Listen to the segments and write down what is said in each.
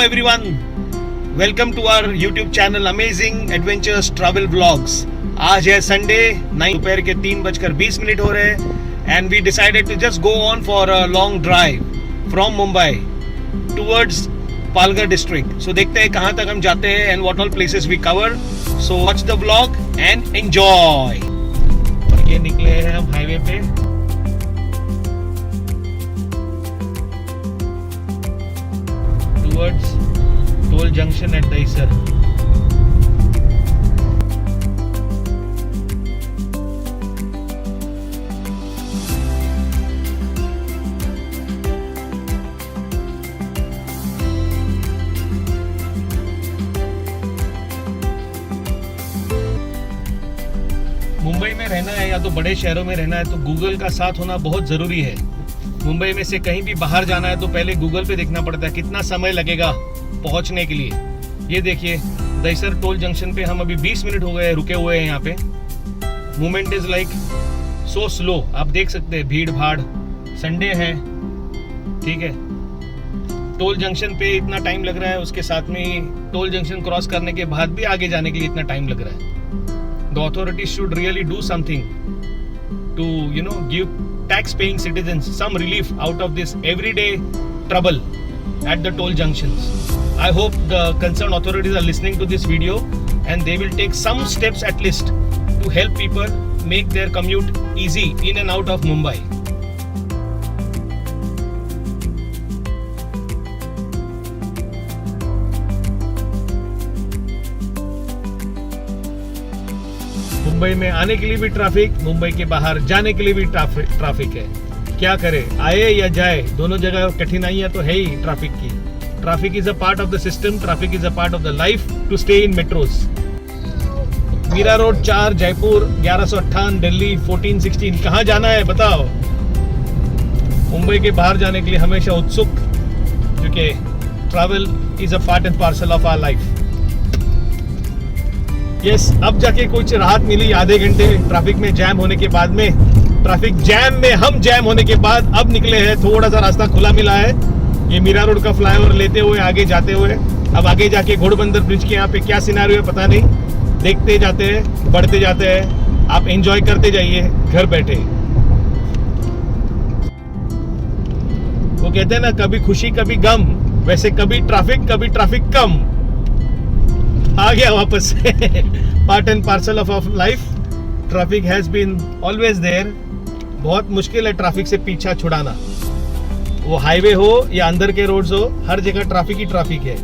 everyone, welcome to our YouTube channel Amazing Adventures Travel Vlogs. आज है Sunday, दोपहर के 3:20 हो रहे हैं and we decided to just go on for a long drive from Mumbai towards Palghar district. So देखते हैं कहाँ तक हम जाते हैं and what all places we cover. So watch the vlog and enjoy. ये निकले हैं हम हाईवे पे. Towards Toll Junction at Dahisar. Mumbai में रहना है या तो बड़े शहरों में रहना है तो गूगल का साथ होना बहुत ज़रूरी है. मुंबई में से कहीं भी बाहर जाना है तो पहले गूगल पे देखना पड़ता है कितना समय लगेगा पहुंचने के लिए. ये देखिए दहिसर टोल जंक्शन पे हम अभी 20 मिनट हो गए रुके हुए हैं. यहाँ पे movement is like so slow. आप देख सकते हैं भीड़ भाड़, संडे है, ठीक है. टोल जंक्शन पे इतना टाइम लग रहा है, उसके साथ में टोल जंक्शन क्रॉस करने के बाद भी आगे जाने के लिए इतना टाइम लग रहा है. The authorities should really do something to, give tax-paying citizens some relief out of this everyday trouble at the toll junctions. I hope the concerned authorities are listening to this video and they will take some steps at least to help people make their commute easy in and out of Mumbai. Mumbai में आने के लिए भी traffic, Mumbai के बाहर जाने के लिए भी ट्रैफिक है. क्या करें, आए या जाए, दोनों जगह कठिनाइयां तो है ही ट्रैफिक की. Traffic is a part of the system, traffic is a part of the life to stay in metros. Mira Road 4, Jaipur 1158, Delhi 1416. कहाँ जाना है बताओ. मुंबई के बाहर जाने के लिए हमेशा उत्सुक, क्योंकि travel is a part and parcel of our life. Yes, अब जाके कुछ राहत मिली आधे घंटे ट्रैफिक में जैम होने के बाद में. ट्रैफिक जैम में हम जैम होने के बाद अब निकले हैं, थोड़ा सा रास्ता खुला मिला है. ये मीरा रोड का फ्लाईओवर लेते हुए आगे जाते हुए, अब आगे जाके घोड़बंदर ब्रिज के यहाँ पे क्या सिनेरियो है पता नहीं. देखते जाते हैं, बढ़ते जाते हैं, आप एंजॉय करते जाइए घर बैठे. वो कहते हैं ना, कभी खुशी कभी गम, वैसे कभी ट्रैफिक कम. आ गया वापस से. Part and parcel of our life. Traffic has been always there. बहुत मुश्किल है ट्रैफिक से पीछा छुड़ाना. वो हाईवे हो या अंदर के रोड्स हो, हर जगह ट्रैफिक ही ट्रैफिक है.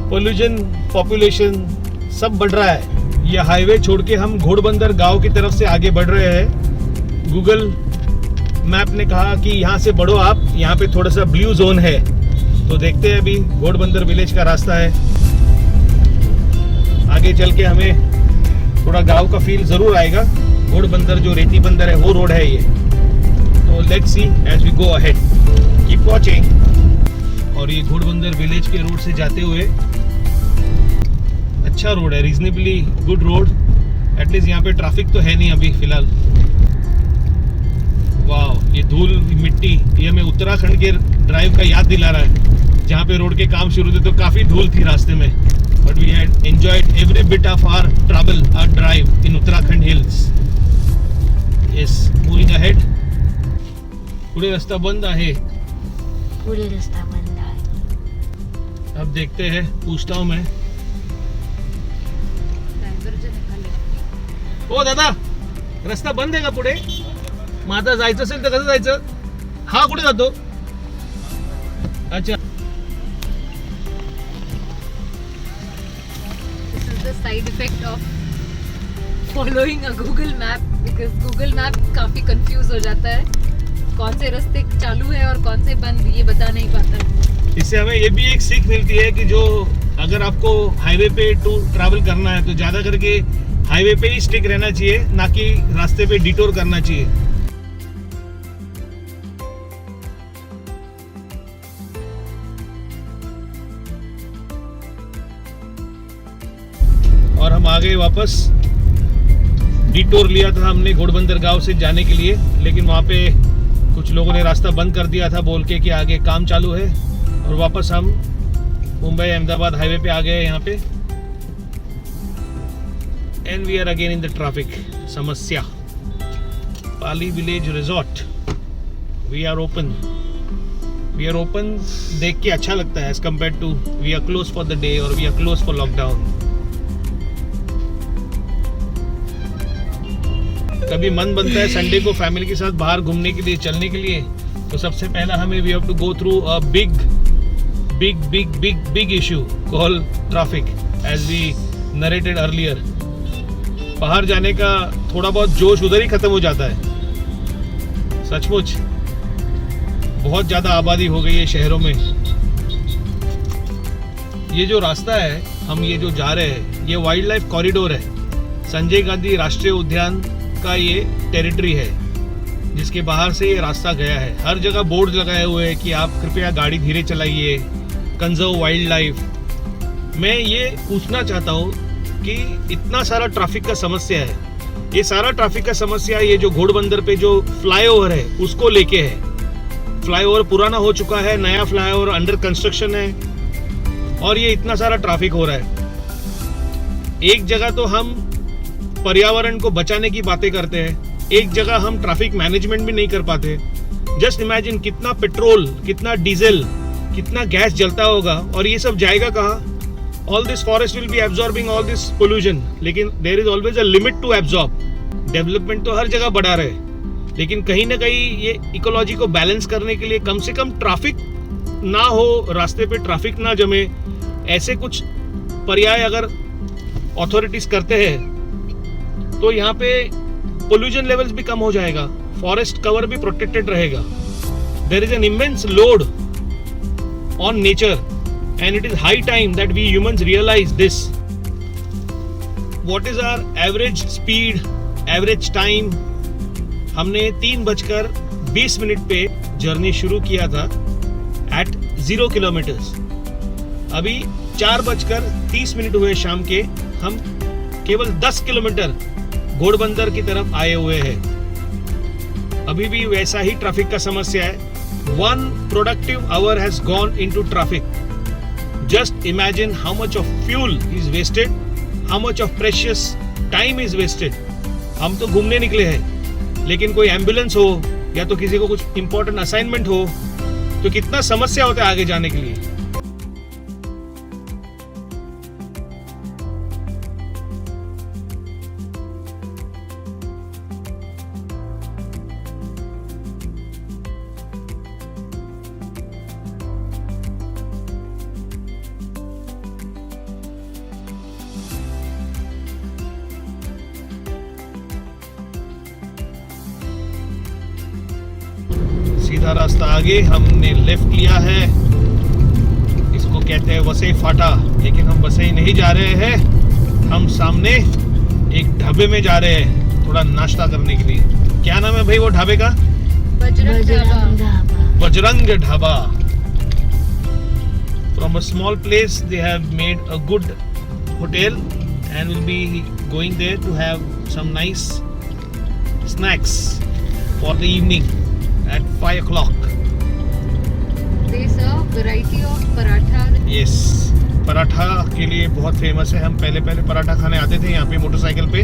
पोल्यूशन, पॉपुलेशन सब बढ़ रहा है. ये हाईवे छोड़ के हम घोड़बंदर गांव की तरफ से आगे बढ़ रहे हैं. गूगल मैप ने कहा कि यहाँ से बढ़ो आप, यहाँ पे थोड़ा सा ब्लू जोन है. तो देखते हैं, अभी घोड़बंदर विलेज का रास्ता है. आगे चल के हमें थोड़ा गांव का फील जरूर आएगा. घोड़बंदर जो रेती बंदर है वो रोड है ये. तो let's see as we go ahead, keep watching. और ये घोड़बंदर विलेज के रोड से जाते हुए अच्छा रोड है, रीजनेबली गुड रोड. एटलीस्ट यहाँ पे ट्रैफिक तो है नहीं अभी फिलहाल. वाह, ये धूल मिट्टी, ये हमें उत्तराखंड के ड्राइव का याद दिला रहा है, जहाँ पे रोड के काम शुरू थे तो काफी धूल थी रास्ते में. But we had enjoyed every bit of our travel, our drive in Uttarakhand hills. Yes, moving ahead. पूरे रास्ता बंद है. पूरे रास्ता बंद है. अब देखते हैं, पूछता हूँ मैं. ओ दादा, रस्ता बंद आहे का पुढे? मग आता जायचं असेल तर कसं जायचं? हा कुठे जातो? अच्छा. Side effect of following a Google map, because Google map काफी कंफ्यूज हो जाता है. कौन से रास्ते चालू है और कौन से बंद, ये बता नहीं पाता. इससे हमें ये भी एक सीख मिलती है कि जो अगर आपको हाईवे पे ट्रैवल करना है तो ज्यादा करके हाईवे पे ही स्टिक रहना चाहिए, ना कि रास्ते पे डिटोर करना चाहिए. और हम आ गए वापस. डिटोर लिया था हमने घोड़बंदर गांव से जाने के लिए, लेकिन वहाँ पे कुछ लोगों ने रास्ता बंद कर दिया था बोल के कि आगे काम चालू है, और वापस हम मुंबई अहमदाबाद हाईवे पे आ गए हैं यहाँ पे and we are again in the traffic समस्या Pali village resort we are open देख के अच्छा लगता है as compare to we are close for the day और we are close for lockdown. कभी मन बनता है संडे को फैमिली के साथ बाहर घूमने के लिए चलने के लिए तो सबसे पहला हमें we have to go through a big issue call traffic as we narrated earlier. बाहर जाने का थोड़ा बहुत जोश उधर ही खत्म हो जाता है। सचमुच बहुत ज़्यादा आबादी हो गई है शहरों में। ये जो रास्ता है हम ये जो जा रहे हैं ये वाइल्ड लाइफ कॉरिडोर है। संजय गांधी राष्ट्रीय उद्यान का ये टेरिटरी है जिसके बाहर से ये रास्ता गया है। हर जगह बोर्ड लगाए हुए हैं कि आप कृपया गाड़ी धीरे चलाइए, कंजर्व वाइल्ड लाइफ। मैं ये पूछना चाहता हूँ कि इतना सारा ट्रैफिक का समस्या है, ये सारा ट्रैफिक का समस्या ये जो घोड़बंदर पे जो फ्लाईओवर है उसको लेके है। फ्लाईओवर पुराना हो चुका है, नया फ्लाईओवर अंडर कंस्ट्रक्शन है और ये इतना सारा ट्रैफिक हो रहा है। एक जगह तो हम पर्यावरण को बचाने की बातें करते हैं, एक जगह हम ट्रैफिक मैनेजमेंट भी नहीं कर पाते। जस्ट इमेजिन कितना पेट्रोल, कितना डीजल, कितना गैस जलता होगा और ये सब जाएगा कहाँ? All this forest will be absorbing all this pollution, लेकिन there is always a limit to absorb. Development तो हर जगह बढ़ा रहे, लेकिन कहीं ना कहीं ये इकोलॉजी को बैलेंस करने के लिए कम से कम ट्रैफिक ना हो, रास्ते पे ट्रैफिक ना जमे, ऐसे कुछ पर्याय अगर अथॉरिटीज करते हैं तो यहाँ पे पोल्यूशन लेवल्स भी कम हो जाएगा, फॉरेस्ट कवर भी प्रोटेक्टेड रहेगा। There is an immense load on nature and it is high time that we humans realise this. What is our average speed, average time? हमने 3:20 पे जर्नी शुरू किया था एट 0 किलोमीटर्स। अभी 4:30 हुए शाम के, हम केवल 10 किलोमीटर घोड़बंदर की तरफ आए हुए हैं। अभी भी वैसा ही ट्रैफिक का समस्या है। 1 productive hour has gone into traffic. Just imagine how much of fuel is wasted, how much of precious time is wasted. हम तो घूमने निकले हैं, लेकिन कोई एम्बुलेंस हो या तो किसी को कुछ इंपॉर्टेंट असाइनमेंट हो तो कितना समस्या होता है आगे जाने के लिए। सीधा रास्ता आगे हमने लेफ्ट लिया है, इसको कहते हैं वसई फाटा, लेकिन हम वसई नहीं जा रहे हैं, हम सामने एक ढाबे में जा रहे हैं थोड़ा नाश्ता करने के लिए। क्या नाम है भाई वो ढाबे का? Bajrang dhaba. From a small place they have made a good hotel and we'll be going there to have some nice snacks for the evening at 5 o'clock. They serve variety of paratha. Yes, paratha के लिए बहुत famous है। हम पहले पराठा खाने आते थे यहाँ पे मोटरसाइकिल पे।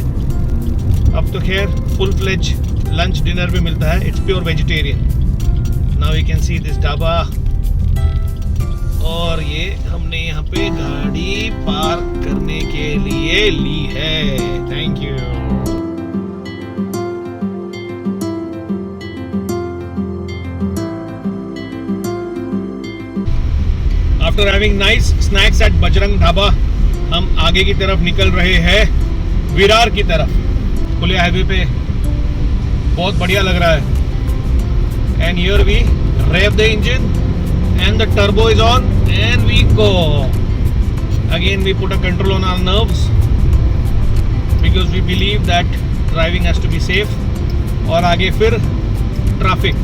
अब तो खैर फुल फ्लेज लंच डिनर भी मिलता है। It's pure vegetarian. Now you can see this dhaba. और ये हमने यहाँ पे गाड़ी पार्क करने के लिए ली है। Thank you. After having nice snacks at Bajrang dhaba, हम आगे की तरफ निकल रहे हैं विरार की तरफ। खुले हाईवे पे बहुत बढ़िया लग रहा है। And here we rev the engine and the turbo is on and we go. Again we put a control on our nerves because we believe that driving has to be safe. और आगे फिर traffic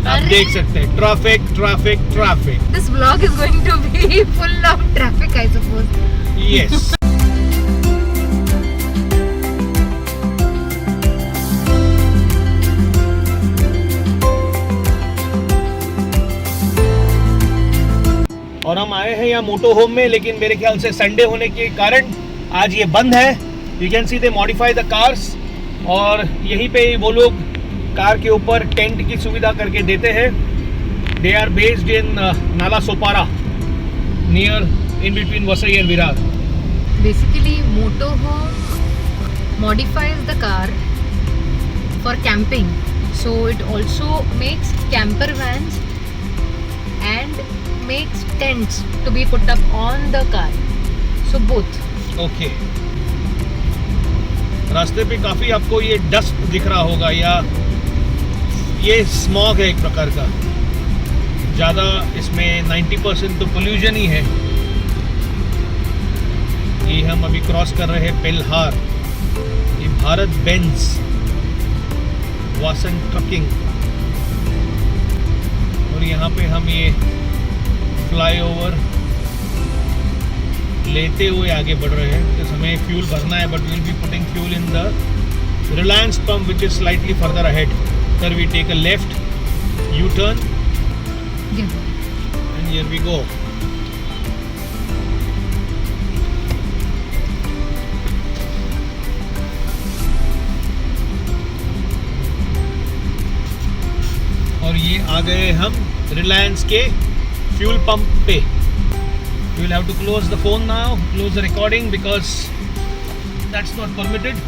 आप देख सकते हैं। Traffic. This vlog is going to be full of traffic, I suppose. Yes. और हम आए हैं यहाँ मोटो होम में, लेकिन मेरे ख्याल से संडे होने के कारण आज ये बंद है. You can C they modify the cars, और यहीं पे वो लोग कार के ऊपर टेंट की सुविधा करके देते हैं. They are based in Nala Sopara, near in between Vasai and Virar. Basically, motorhome modifies the car for camping. So it also makes camper vans and makes tents to be put up on the car. So both. Okay. रास्ते पे काफ़ी आपको ये dust दिख रहा होगा, या ये स्मॉग है एक प्रकार का. ज़्यादा इसमें 90% तो पोल्यूशन ही है. ये हम अभी क्रॉस कर रहे हैं पेल्हार. ये भारत बेंज वासन ट्रकिंग, और यहाँ पे हम ये फ्लाईओवर लेते हुए आगे बढ़ रहे हैं. तो हमें फ्यूल भरना है, but will be putting fuel in the Reliance pump which is slightly further ahead. Sir we take a left, U turn, and here we go. और ये आ गए हम रिलायंस के फ्यूल पंप पे. You will have to close the phone now, close the recording because that's not permitted.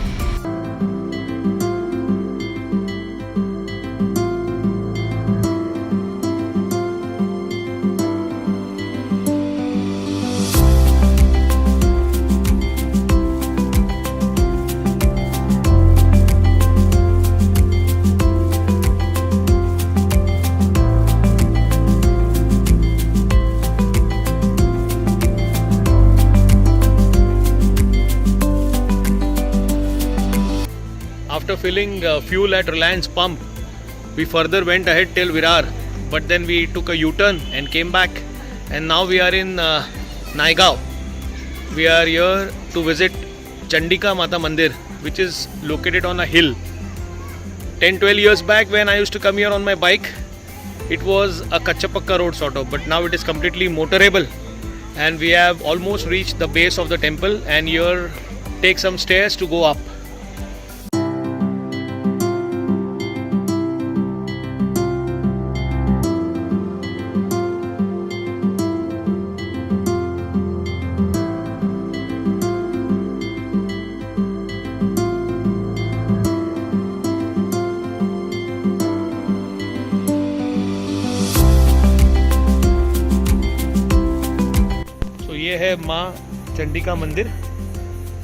After filling fuel at Reliance pump, we further went ahead till Virar, but then we took a U-turn and came back, and now we are in Naigaon. We are here to visit Chandika Mata Mandir, which is located on a hill. 10-12 years back when I used to come here on my bike, it was a kacha pakka road sort of, but now it is completely motorable, and we have almost reached the base of the temple, and here take some stairs to go up. ये है माँ चंडिका मंदिर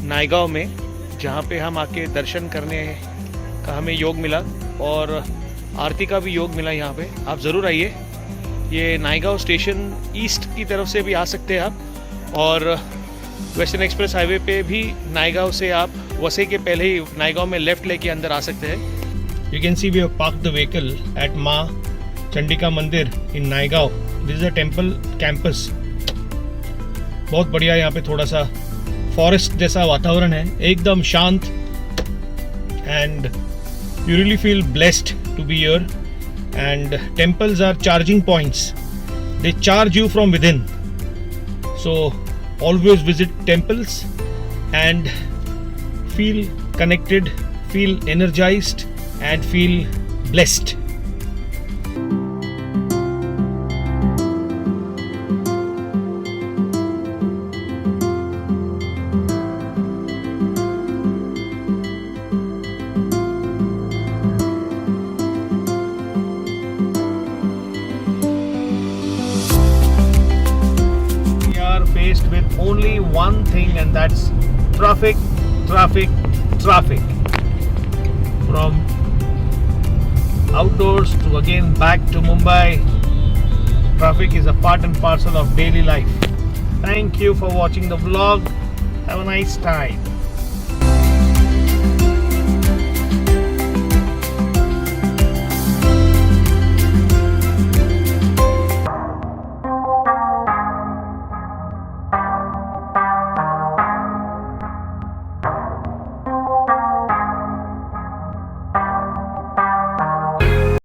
नायगांव में, जहाँ पे हम आके दर्शन करने का हमें योग मिला, और आरती का भी योग मिला. यहाँ पे आप ज़रूर आइए. ये नायगांव स्टेशन ईस्ट की तरफ से भी आ सकते हैं आप, और वेस्टर्न एक्सप्रेस हाईवे पे भी नायगांव से आप वसई के पहले ही नायगांव में लेफ्ट लेके अंदर आ सकते हैं. You can see we have parked the vehicle at Maa Chandika Mandir in Naigaon. This is a temple campus. बहुत बढ़िया. यहाँ पे थोड़ा सा फॉरेस्ट जैसा वातावरण है, एकदम शांत, and you really feel blessed to be here. And temples are charging points. They charge you from within. So always visit temples and feel connected, feel energised and feel blessed. Faced with only one thing, and that's traffic. From outdoors to again back to Mumbai, traffic is a part and parcel of daily life. Thank you for watching the vlog. Have a nice time.